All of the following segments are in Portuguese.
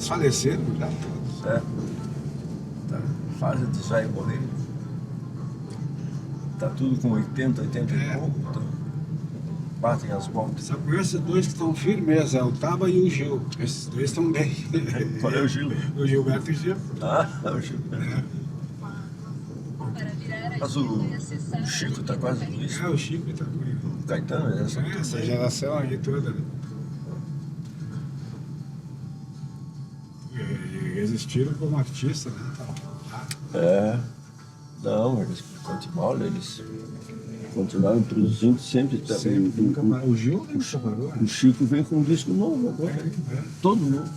faleceram já todos. É. Tá. Fase de já ir morrer. Tá tudo com 80 e pouco. Então batem as botas. Só conheço dois que estão firmes, é o Taba e o Gil. Esses dois estão bem. Qual é o Gil? O Gilberto e o Gil. Ah, o Gil. É. Mas o Chico tá quase com isso. É, o Chico tá com ele. O Caetano, Essa geração aí toda, né? E existiram como artistas, né? É. Não, eles continuaram, continuaram produzindo sempre. Sempre, nunca parou. O Gil nunca parou, né? O Chico vem com um disco novo agora. Todo novo.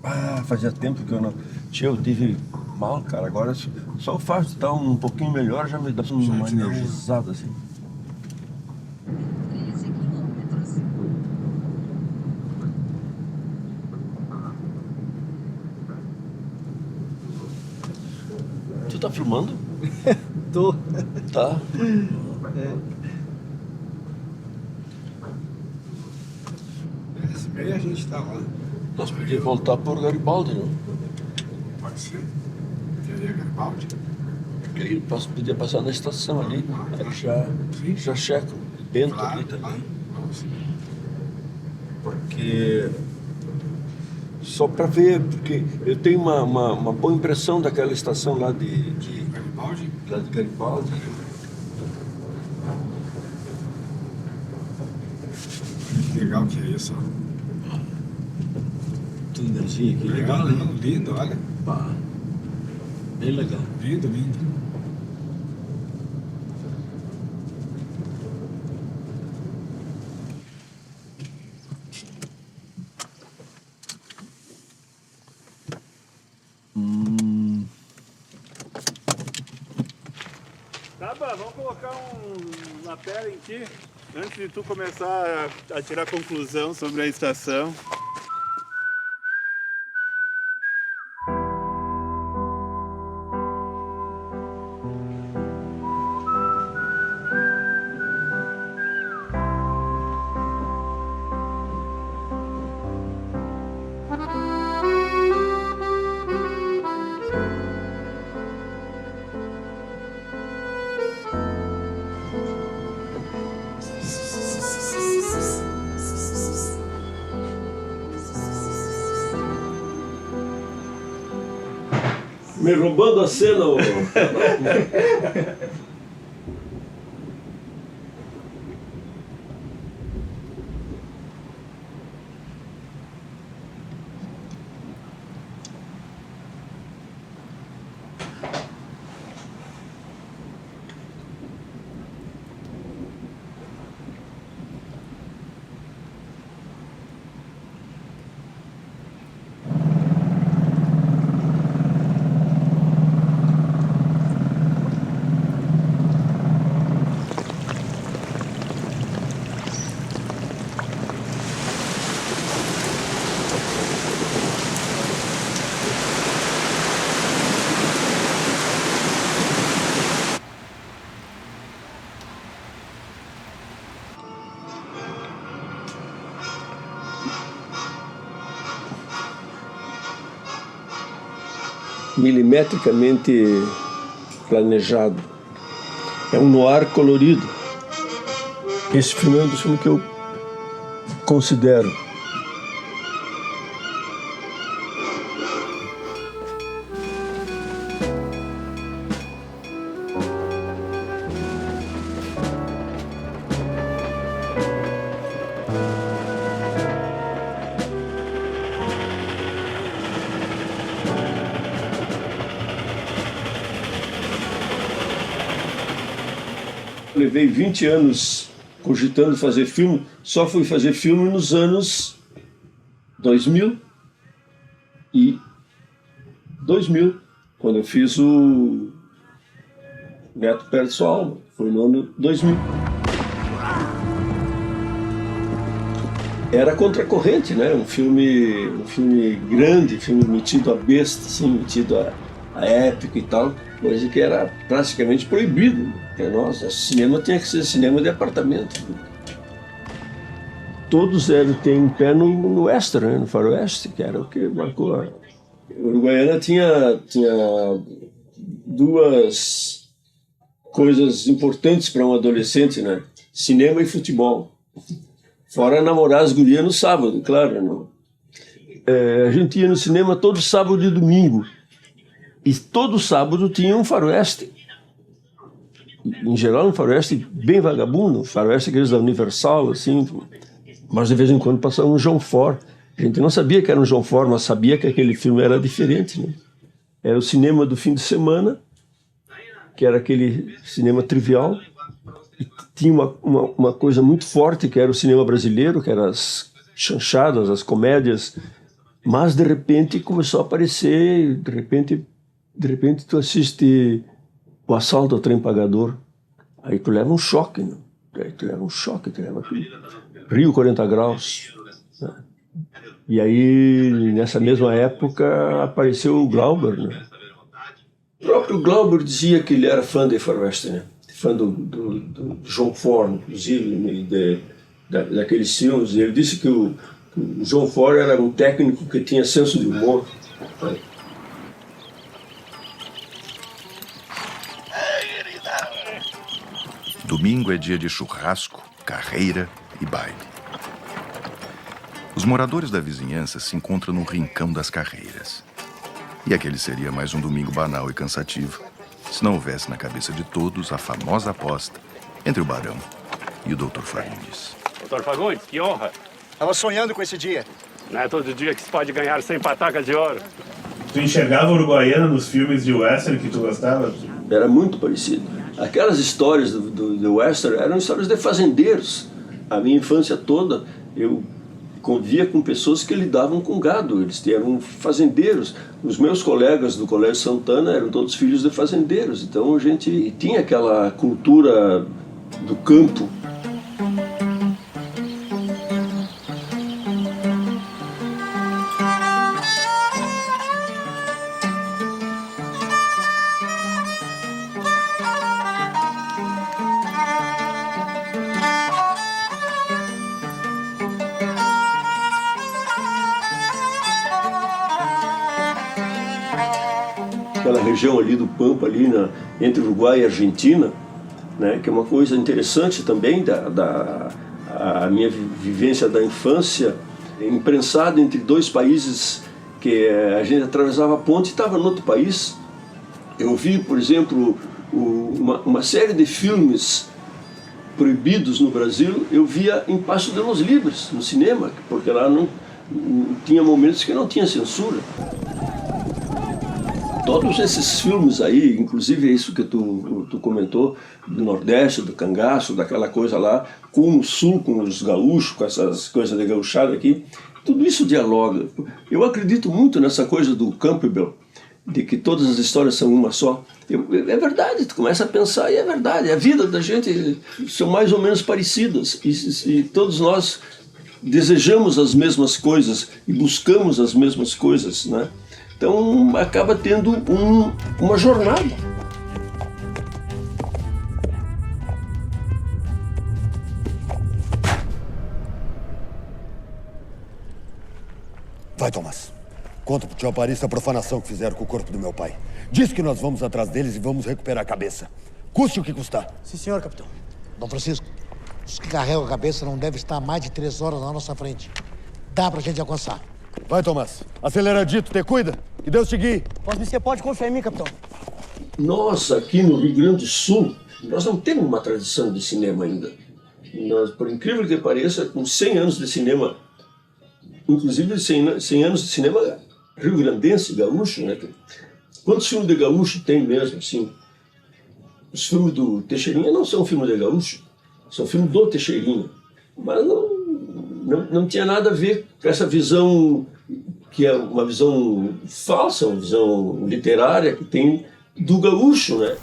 Ah, fazia tempo que eu não. Tchê, eu tive mal, cara. Agora só o fato de estar um pouquinho melhor já me dá uma energizada assim. 13 quilômetros. Tu tá filmando? Tô. Tá. Esse meio a gente tá lá. Nós podíamos voltar por Garibaldi, não? Pode ser. Teria Garibaldi. Porque aí podia passar na estação ali. Aí já checo. Bento ali também. Porque. Só para ver, porque eu tenho uma boa impressão daquela estação lá de Garibaldi? lá de Garibaldi. Que legal que é isso, ó. Túnelzinho aqui, Legal, legal, né? lindo, olha. Pá, bem legal. Lindo, lindo. Tá, vamos colocar uma tela aqui, antes de tu começar a tirar conclusão sobre a estação. Me roubando a cena, ô. Milimetricamente planejado. É um noir colorido. Esse filme é um dos filmes que eu considero. Levei 20 anos cogitando fazer filme, só fui fazer filme nos anos 2000, quando eu fiz o Neto Perde Sua Alma, foi no ano 2000. Era contracorrente, né? Um filme grande, filme metido a besta, assim, metido a épico e tal, coisa que era praticamente proibido. Porque, nossa, cinema tinha que ser cinema de apartamento. todos têm um pé no western, né? No faroeste, que era o que marcou a Uruguaiana. Tinha duas coisas importantes para um adolescente, né? Cinema e futebol. Fora namorar as gurias no sábado, claro. Né? A gente ia no cinema todo sábado e domingo. E todo sábado tinha um faroeste. Em geral, um faroeste bem vagabundo. Faroeste aqueles da Universal, assim. Mas de vez em quando passava um John Ford. A gente não sabia que era um John Ford, mas sabia que aquele filme era diferente, né? Era o cinema do fim de semana, que era aquele cinema trivial. E tinha uma coisa muito forte, que era o cinema brasileiro, que eram as chanchadas, as comédias. Mas, de repente, começou a aparecer... De repente tu assiste O Assalto ao Trem Pagador. Aí tu leva um choque, né? Tu leva Rio 40 Graus. Né? E aí, nessa mesma época, apareceu o Glauber, né? O próprio Glauber dizia que ele era fã de faroeste, né? Fã do John Ford, inclusive, daqueles filmes. Ele disse que o John Ford era um técnico que tinha senso de humor. Né? Domingo é dia de churrasco, carreira e baile. Os moradores da vizinhança se encontram no rincão das carreiras. E aquele seria mais um domingo banal e cansativo, se não houvesse na cabeça de todos a famosa aposta entre o Barão e o Dr. Fagundes. Dr. Fagundes, que honra! Estava sonhando com esse dia. Não é todo dia que se pode ganhar 100 patacas de ouro. Tu enxergava a Uruguaiana nos filmes de western que tu gostava? Era muito parecido. Aquelas histórias do western eram histórias de fazendeiros. A minha infância toda, eu convivia com pessoas que lidavam com gado. Eles eram fazendeiros. Os meus colegas do Colégio Santana eram todos filhos de fazendeiros. Então a gente tinha aquela cultura do campo. Aquela região ali do Pampa, ali entre Uruguai e Argentina, né, que é uma coisa interessante também a minha vivência da infância, imprensada entre dois países, que a gente atravessava a ponte e estava no outro país. Eu vi, por exemplo, uma série de filmes proibidos no Brasil, eu via em Paso de los Libres, no cinema, porque lá não tinha momentos que não tinha censura. Todos esses filmes aí, inclusive isso que tu comentou, do Nordeste, do cangaço, daquela coisa lá, com o Sul, com os gaúchos, com essas coisas de gauchada aqui, tudo isso dialoga. Eu acredito muito nessa coisa do Campbell, de que todas as histórias são uma só. É verdade, tu começa a pensar e é verdade. A vida da gente são mais ou menos parecidas e todos nós desejamos as mesmas coisas e buscamos as mesmas coisas, né? Então acaba tendo uma jornada. Vai, Tomás. Conta pro tio Aparício a profanação que fizeram com o corpo do meu pai. Diz que nós vamos atrás deles e vamos recuperar a cabeça. Custe o que custar. Sim, senhor, capitão. Dom Francisco, os que carregam a cabeça não devem estar mais de 3 horas na nossa frente. Dá pra gente alcançar. Vai, Tomás. Aceleradito, te cuida. Que Deus te guie. Você pode confiar em mim, capitão. Nós, aqui no Rio Grande do Sul, nós não temos uma tradição de cinema ainda. Nós, por incrível que pareça, com 100 anos de cinema, inclusive 100 anos de cinema rio-grandense, gaúcho, né? Quantos filmes de gaúcho tem mesmo, assim? Os filmes do Teixeirinha não são filmes de gaúcho, são filmes do Teixeirinha. Mas não tinha nada a ver com essa visão, que é uma visão falsa, uma visão literária que tem do gaúcho, né?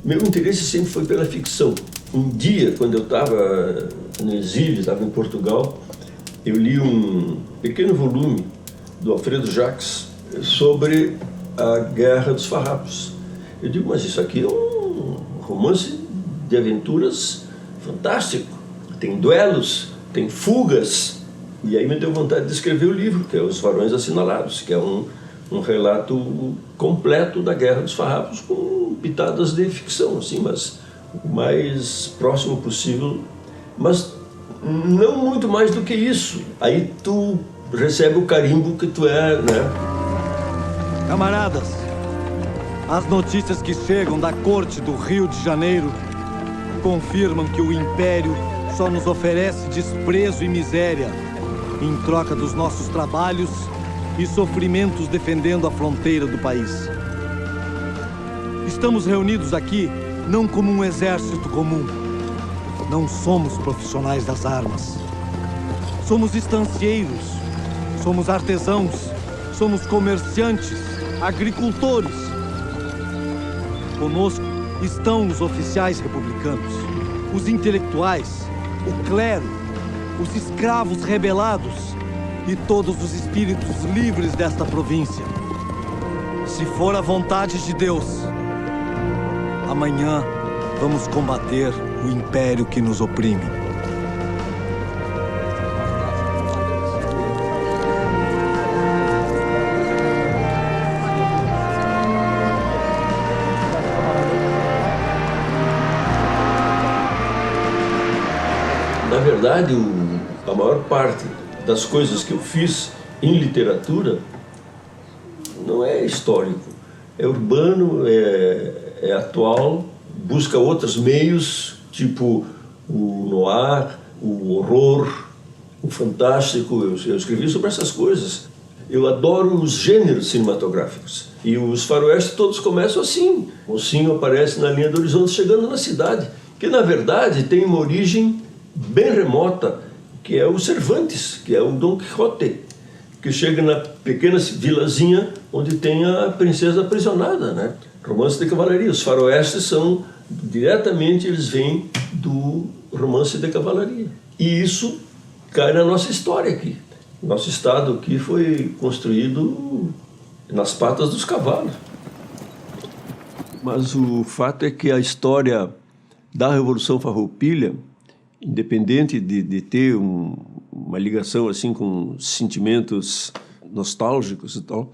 Meu interesse sempre foi pela ficção. Um dia, quando eu estava no exílio, estava em Portugal, eu li um pequeno volume do Alfredo Jacques sobre a Guerra dos Farrapos. Eu digo, mas isso aqui é um romance de aventuras fantástico. Tem duelos, tem fugas. E aí me deu vontade de escrever o livro, que é Os Varões Assinalados, que é um relato completo da Guerra dos Farrapos, com pitadas de ficção, assim, mas o mais próximo possível, mas não muito mais do que isso. Aí tu recebe o carimbo que tu é, né? Camaradas, as notícias que chegam da corte do Rio de Janeiro confirmam que o Império só nos oferece desprezo e miséria em troca dos nossos trabalhos e sofrimentos defendendo a fronteira do país. Estamos reunidos aqui não como um exército comum. Não somos profissionais das armas. Somos estancieiros, somos artesãos, somos comerciantes, agricultores. Conosco estão os oficiais republicanos, os intelectuais, o clero, os escravos rebelados e todos os espíritos livres desta província. Se for a vontade de Deus, amanhã vamos combater o império que nos oprime. Na verdade, a maior parte das coisas que eu fiz em literatura não é histórico, é urbano, é atual, busca outros meios, tipo o noir, o horror, o fantástico. Eu escrevi sobre essas coisas. Eu adoro os gêneros cinematográficos. E os faroestes todos começam assim. O mocinho aparece na linha do horizonte chegando na cidade, que na verdade tem uma origem bem remota, que é o Cervantes, que é o Dom Quixote, que chega na pequena vilazinha onde tem a princesa aprisionada, né? Romance de cavalaria. Os faroestes são, diretamente, eles vêm do romance de cavalaria. E isso cai na nossa história aqui. Nosso estado aqui foi construído nas patas dos cavalos. Mas o fato é que a história da Revolução Farroupilha, independente de ter uma ligação assim com sentimentos nostálgicos e tal,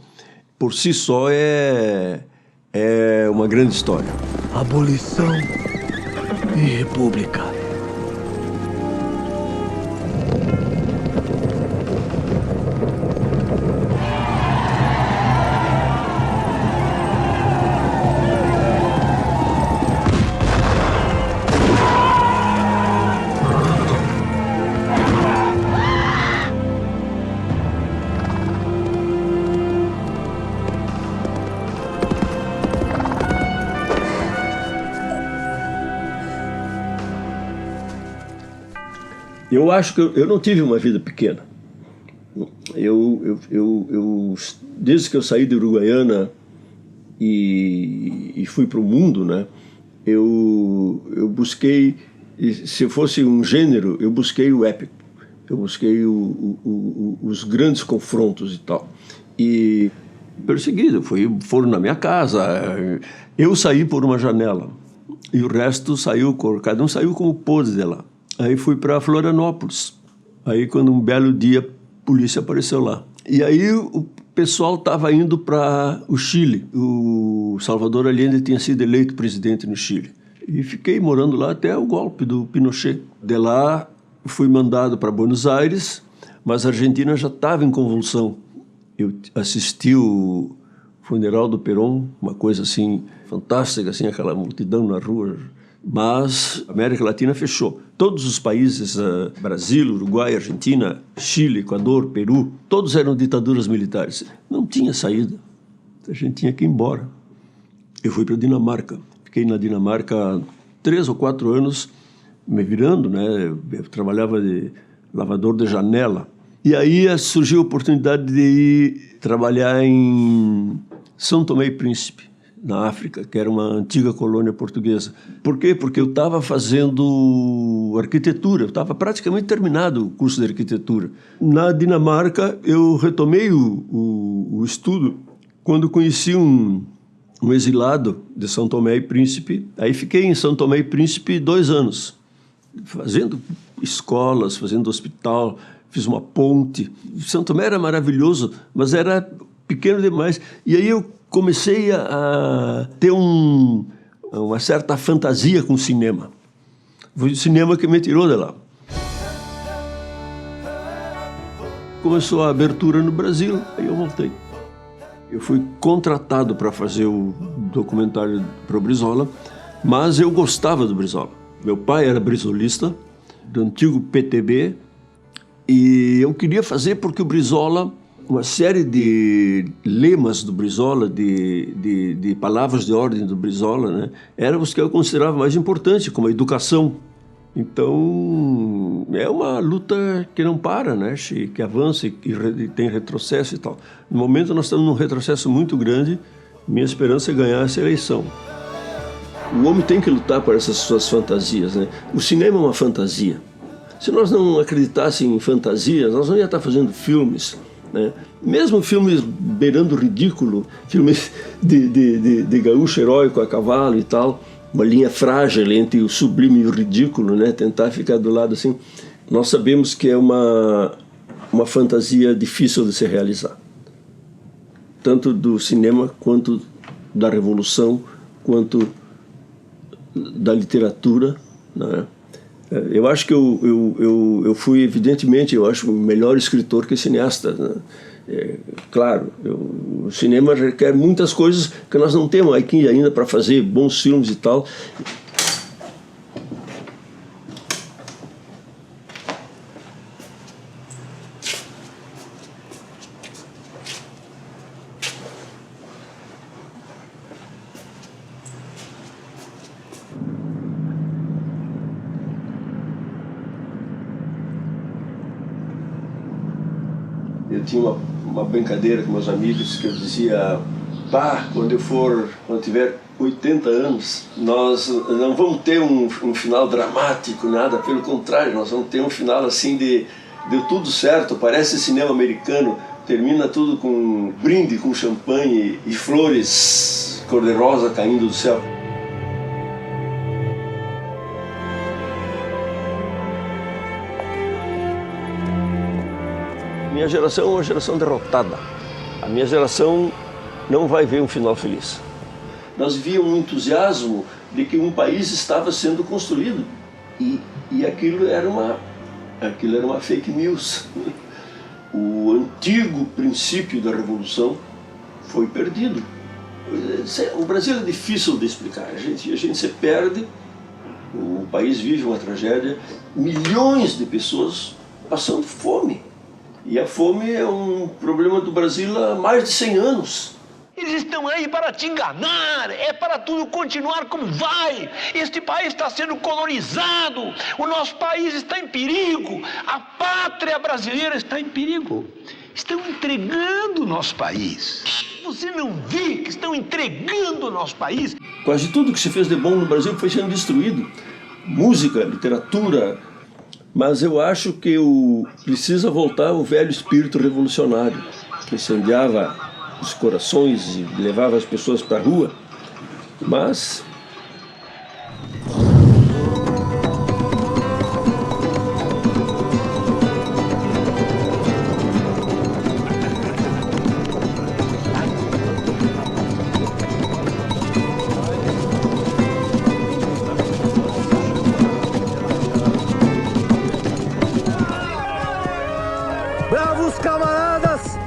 por si só é uma grande história. Abolição e república. Eu acho que eu não tive uma vida pequena. Desde que eu saí de Uruguaiana e fui para o mundo, né, eu busquei, se fosse um gênero, eu busquei o épico. Eu busquei os grandes confrontos e tal. E perseguido, foram na minha casa. Eu saí por uma janela e o resto saiu, cada um saiu como pôde de lá. Aí fui para Florianópolis. Aí, quando um belo dia, a polícia apareceu lá. E aí o pessoal estava indo para o Chile. O Salvador Allende tinha sido eleito presidente no Chile. E fiquei morando lá até o golpe do Pinochet. De lá, fui mandado para Buenos Aires, mas a Argentina já estava em convulsão. Eu assisti o funeral do Perón, uma coisa assim fantástica, assim, aquela multidão na rua. Mas a América Latina fechou. Todos os países, Brasil, Uruguai, Argentina, Chile, Equador, Peru, todos eram ditaduras militares. Não tinha saída. A gente tinha que ir embora. Eu fui para a Dinamarca. Fiquei na Dinamarca 3 ou 4 anos, me virando, né? Eu trabalhava de lavador de janela. E aí surgiu a oportunidade de ir trabalhar em São Tomé e Príncipe, na África, que era uma antiga colônia portuguesa. Por quê? Porque eu estava fazendo arquitetura, eu estava praticamente terminado o curso de arquitetura. Na Dinamarca, eu retomei o estudo quando conheci um exilado de São Tomé e Príncipe. Aí fiquei em São Tomé e Príncipe 2 anos, fazendo escolas, fazendo hospital, fiz uma ponte. São Tomé era maravilhoso, mas era pequeno demais. E aí eu comecei a ter uma certa fantasia com o cinema. Foi o cinema que me tirou de lá. Começou a abertura no Brasil, aí eu voltei. Eu fui contratado para fazer o documentário para o Brizola, mas eu gostava do Brizola. Meu pai era brisolista, do antigo PTB, e eu queria fazer porque o Brizola, uma série de lemas do Brizola, de palavras de ordem do Brizola, né, eram os que eu considerava mais importantes, como a educação. Então, é uma luta que não para, né, que avança e tem retrocesso e tal. No momento, nós estamos num retrocesso muito grande. Minha esperança é ganhar essa eleição. O homem tem que lutar por essas suas fantasias, né? O cinema é uma fantasia. Se nós não acreditássemos em fantasias, nós não ia estar fazendo filmes, né? Mesmo filmes beirando o ridículo, filmes de gaúcho heróico a cavalo e tal, uma linha frágil entre o sublime e o ridículo, né? Tentar ficar do lado assim. Nós sabemos que é uma fantasia difícil de se realizar. Tanto do cinema, quanto da revolução, quanto da literatura, né? Eu acho que eu fui, evidentemente, eu acho melhor escritor que cineasta, né? Claro, o cinema requer muitas coisas que nós não temos aqui ainda para fazer bons filmes e tal. Eu tinha uma brincadeira com meus amigos que eu dizia: pá, quando tiver 80 anos, nós não vamos ter um final dramático, nada, pelo contrário, nós vamos ter um final assim deu tudo certo, parece cinema americano, termina tudo com um brinde com champanhe e flores cor-de-rosa caindo do céu. Minha geração é uma geração derrotada. A minha geração não vai ver um final feliz. Nós víamos um entusiasmo de que um país estava sendo construído e aquilo era uma fake news. O antigo princípio da revolução foi perdido. O Brasil é difícil de explicar. A gente se perde, o país vive uma tragédia, milhões de pessoas passando fome. E a fome é um problema do Brasil há mais de 100 anos. Eles estão aí para te enganar, é para tudo continuar como vai. Este país está sendo colonizado, o nosso país está em perigo, a pátria brasileira está em perigo. Estão entregando o nosso país. Você não vê que estão entregando o nosso país? Quase tudo que se fez de bom no Brasil foi sendo destruído. Música, literatura. Mas eu acho que precisa voltar o velho espírito revolucionário, que incendiava os corações e levava as pessoas para a rua. Mas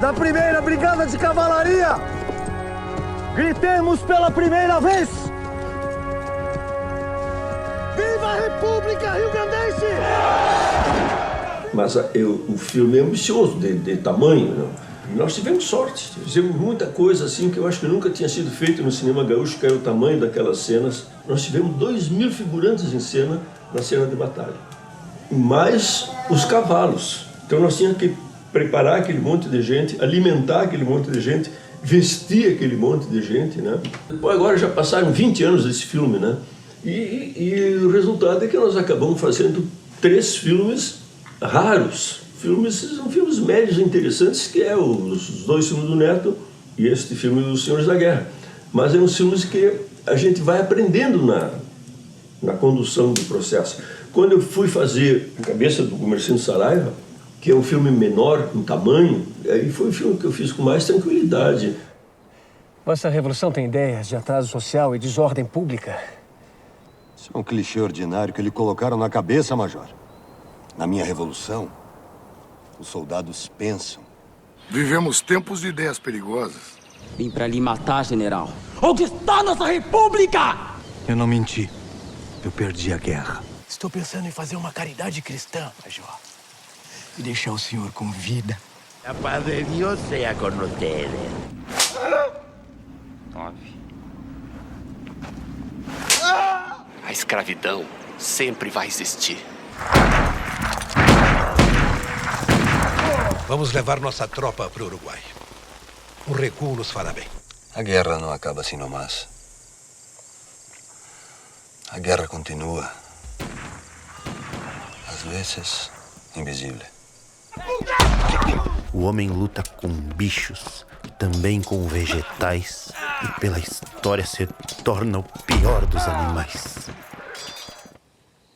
da primeira Brigada de Cavalaria, gritemos pela primeira vez: Viva a República Rio-Grandense! Mas o filme é ambicioso, de tamanho, né? Nós tivemos sorte, fizemos muita coisa assim que eu acho que nunca tinha sido feito no cinema gaúcho, que era o tamanho daquelas cenas. Nós tivemos 2.000 figurantes em cena, na cena de batalha, mais os cavalos. Então nós tínhamos que preparar aquele monte de gente, alimentar aquele monte de gente vestir aquele monte de gente, né? Agora já passaram 20 anos desse filme, né? E o resultado é que nós acabamos fazendo 3 filmes raros. São filmes médios interessantes, que é os 2 filmes do Neto e este filme dos Senhores da Guerra. Mas são filmes que a gente vai aprendendo na condução do processo. Quando eu fui fazer A Cabeça do Comerciante Saraiva, que é um filme menor em tamanho, aí foi o filme que eu fiz com mais tranquilidade. Vossa Revolução tem ideias de atraso social e desordem pública? Isso é um clichê ordinário que lhe colocaram na cabeça, Major. Na minha revolução, os soldados pensam. Vivemos tempos de ideias perigosas. Vim pra lhe matar, general. Onde está nossa república? Eu não menti. Eu perdi a guerra. Estou pensando em fazer uma caridade cristã, Major. E deixar o senhor com vida. A paz de Deus seja com vocês. 9. A escravidão sempre vai existir. Vamos levar nossa tropa para o Uruguai. Um recuo nos fará bem. A guerra não acaba assim nomás. A guerra continua. Às vezes, invisível. O homem luta com bichos, também com vegetais, e pela história se torna o pior dos animais.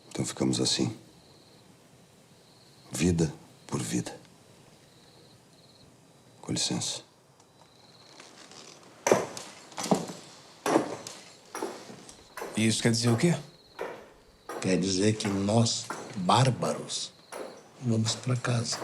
Então ficamos assim. Vida por vida. Com licença. Isso quer dizer o quê? Quer dizer que nós, bárbaros, vamos para casa.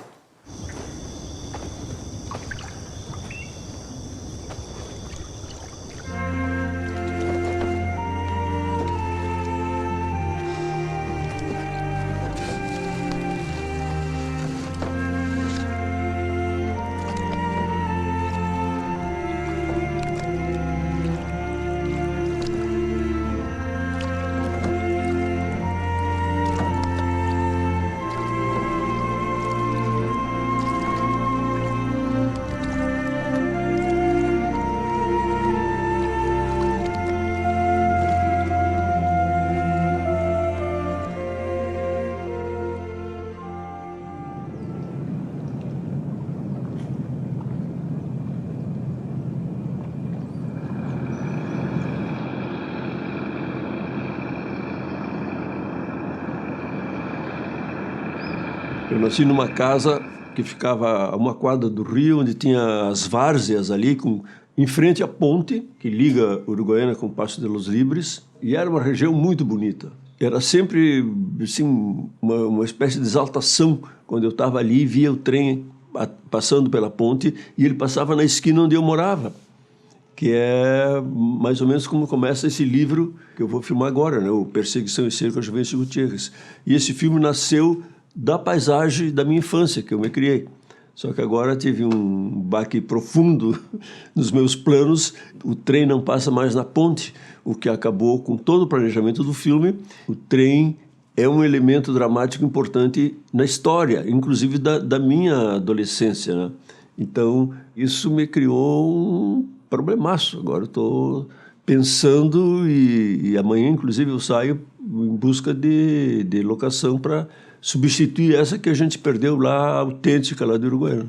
Eu nasci numa casa que ficava a uma quadra do rio, onde tinha as várzeas ali, em frente à ponte que liga Uruguaiana com Passo de los Libres, e era uma região muito bonita. Era sempre assim, uma espécie de exaltação quando eu estava ali e via o trem passando pela ponte, e ele passava na esquina onde eu morava, que é mais ou menos como começa esse livro que eu vou filmar agora, né? O Perseguição e Cerco a Juvencio Gutierrez. E esse filme nasceu da paisagem da minha infância, que eu me criei. Só que agora tive um baque profundo nos meus planos. O trem não passa mais na ponte, o que acabou com todo o planejamento do filme. O trem é um elemento dramático importante na história, inclusive da minha adolescência, né? Então, isso me criou um problemaço. Agora eu estou pensando e amanhã, inclusive, eu saio em busca de locação para substituir essa que a gente perdeu lá, autêntica, lá do Uruguaiana.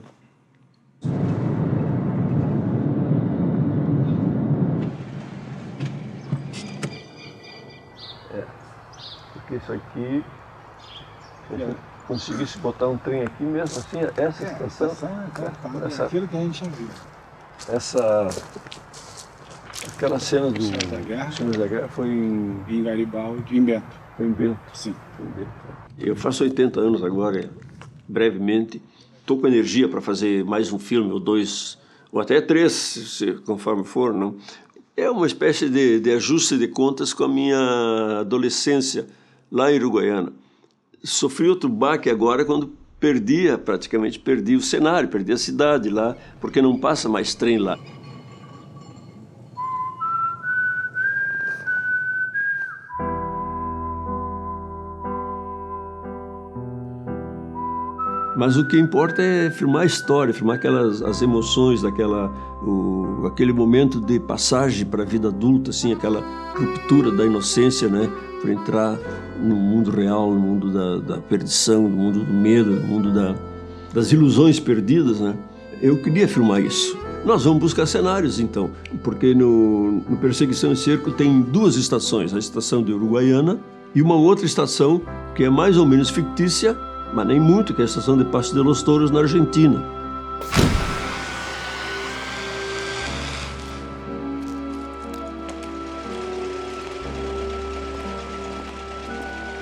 Porque isso aqui, se eu conseguisse botar um trem aqui mesmo, assim, essa estação... É aquilo que a gente já viu. Aquela cena do Senhores da Guerra foi em Garibaldi, em Bento. Foi em Bento? Sim. Foi em Bento. Eu faço 80 anos agora, brevemente. Estou com energia para fazer mais um filme, ou 2, ou até 3, conforme for, não? É uma espécie de ajuste de contas com a minha adolescência lá em Uruguaiana. Sofri outro baque agora quando praticamente perdi o cenário, perdi a cidade lá, porque não passa mais trem lá. Mas o que importa é filmar a história, filmar as emoções aquele momento de passagem para a vida adulta, assim, aquela ruptura da inocência, né, para entrar no mundo real, no mundo da perdição, no mundo do medo, no mundo das ilusões perdidas, né. Eu queria filmar isso. Nós vamos buscar cenários, então, porque no Perseguição em Cerco tem 2 estações, a estação de Uruguaiana e uma outra estação que é mais ou menos fictícia, mas nem muito, que é a estação de Paso de los Toros, na Argentina.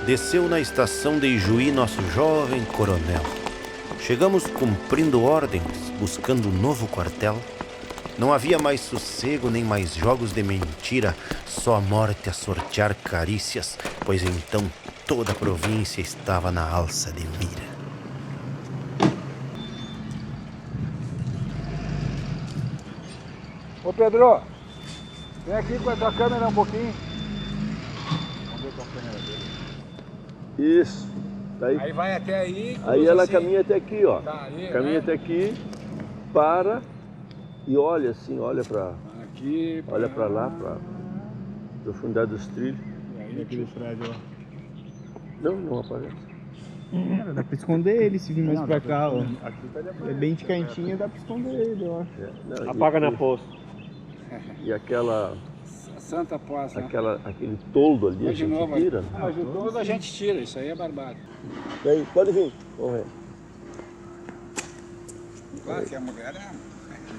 Desceu na estação de Ijuí nosso jovem coronel. Chegamos cumprindo ordens, buscando um novo quartel. Não havia mais sossego, nem mais jogos de mentira, só a morte a sortear carícias, pois então toda a província estava na alça de mira. Ô Pedro, vem aqui com essa câmera um pouquinho. Vamos ver com a câmera dele. Isso. Daí, aí vai até aí. Aí ela assim. caminha até aqui, ó. Tá, aí, caminha, né, até aqui, para e olha assim, olha para aqui, olha para lá, para profundidade dos trilhos. E aí aquele prédio lá. Não aparece. Cara, dá pra esconder ele se vir mais pra cá, ó. Aqui tá É bem de cantinho, dá pra esconder ele, eu acho. Apaga na poça. E aquela Santa Poça. Aquele toldo ali, a gente tira. Mas o toldo a gente tira, isso aí é barbado. E aí, pode vir. Vamos ver. Claro que a mulher é...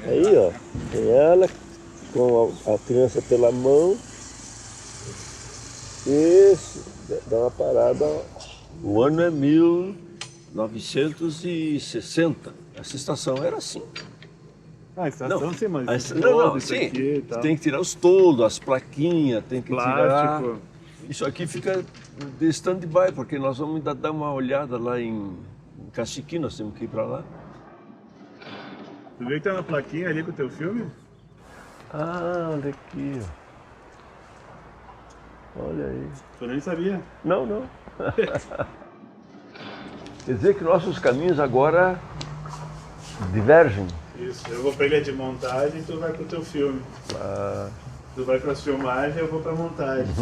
Aí, ó, tem ela com a criança pela mão. Isso, dá uma parada. O ano é 1960. Essa estação era assim. Ah, a estação sim, mas sim. Tem que tirar os toldos, as plaquinhas, tem que tirar. Isso aqui fica de stand-by, porque nós vamos ainda dar uma olhada lá em Caxiqui, nós temos que ir para lá. Tu viu que tá na plaquinha ali com o teu filme? Ah, olha aqui, ó. Olha aí. Tu nem sabia? Não. Quer dizer que nossos caminhos agora divergem. Isso, eu vou pra ilha de montagem e tu vai pro teu filme. Tu vai pras filmagens e eu vou pra montagem.